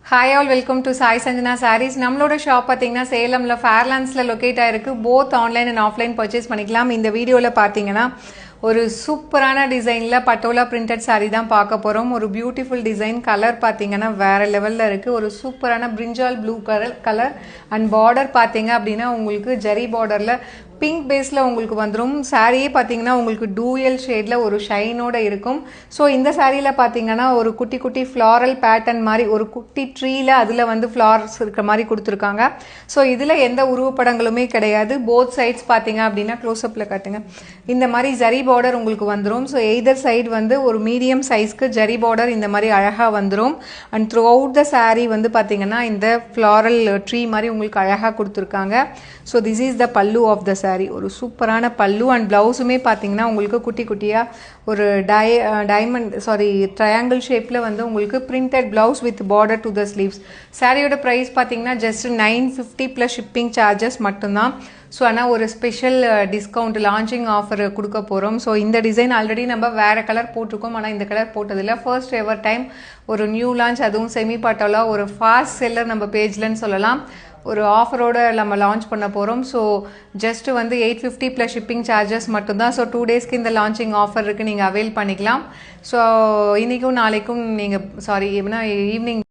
Hi all, welcome to Sai Sanjana Sarees. நம்மளோட shop பார்த்தீங்கன்னா சேலம்ல ஃபேர்லாண்ட்ஸ்ல locate ஆயிருக்கு. Both online and offline purchase பண்ணிக்கலாம். இந்த வீடியோவில் பார்த்தீங்கன்னா ஒரு சூப்பரான டிசைனில் பட்டோலா பிரிண்டட் சாரீ தான் பார்க்க போகிறோம். ஒரு பியூட்டிஃபுல் டிசைன், கலர் பார்த்தீங்கன்னா வேறு லெவலில் இருக்குது. ஒரு சூப்பரான பிரிஞ்சால் ப்ளூ கலர் அண்ட் பார்டர் பார்த்தீங்க அப்படின்னா உங்களுக்கு ஜரி பார்டரில் பிங்க் பேஸில் உங்களுக்கு வந்துடும். சாரியே பார்த்தீங்கன்னா உங்களுக்கு டூயல் ஷேடில் ஒரு ஷைனோட இருக்கும். ஸோ இந்த சாரியில் பார்த்தீங்கன்னா ஒரு குட்டி குட்டி ஃப்ளாரல் பேட்டர்ன் மாதிரி ஒரு குட்டி ட்ரீல அதில் வந்து ஃப்ளார்ஸ் இருக்கிற மாதிரி கொடுத்துருக்காங்க. ஸோ இதில் எந்த உருவப்படங்களுமே கிடையாது. போத் சைட்ஸ் பார்த்தீங்க அப்படின்னா க்ளோஸ்அப்பில் காட்டுங்க, இந்த மாதிரி ஜரி பார்டர் உங்களுக்கு வந்துடும். ஸோ எய்தர் சைடு வந்து ஒரு மீடியம் சைஸ்க்கு ஜரி பார்டர் இந்த மாதிரி அழகாக வந்துடும். And through out the sari வந்து பார்த்தீங்கன்னா இந்த ஃப்ளாரல் ட்ரீ மாதிரி உங்களுக்கு அழகாக கொடுத்துருக்காங்க. ஸோ திஸ் இஸ் த பல்லு ஆஃப் த சாரீ. ஒரு சூப்பரான பல்லு அண்ட் ப்ளவுஸுமே பார்த்தீங்கன்னா உங்களுக்கு குட்டி குட்டியாக ஒரு ட்ரையாங்கிள் ஷேப்பில் வந்து உங்களுக்கு printed blouse with border to the sleeves. சாரியோட ப்ரைஸ் பார்த்தீங்கன்னா ஜஸ்ட் 950 ப்ளஸ் ஷிப்பிங் சார்ஜஸ் மட்டும்தான். ஸோ ஆனால் ஒரு ஸ்பெஷல் டிஸ்கவுண்ட் லான்ச்சிங் ஆஃபர் கொடுக்க போகிறோம். ஸோ இந்த டிசைன் ஆல்ரெடி நம்ம வேறு கலர் போட்டிருக்கோம், ஆனால் இந்த கலர் போட்டதில்லை. ஃபர்ஸ்ட் எவர் டைம் ஒரு நியூ லான்ச், அதுவும் செமி பாட்டோலா ஒரு ஃபாஸ்ட் செல்லர் நம்ம பேஜ்லன்னு சொல்லலாம். ஒரு ஆஃபரோடு நம்ம லான்ச் பண்ண போகிறோம். ஸோ ஜஸ்ட் வந்து 850 ப்ளஸ் ஷிப்பிங் சார்ஜஸ் மட்டும்தான். ஸோ 2 டேஸ்க்கு இந்த லான்ச்சிங் ஆஃபர் இருக்குது, நீங்கள் அவைல் பண்ணிக்கலாம். ஸோ இன்றைக்கும் நாளைக்கும் நீங்கள் ஈவினிங்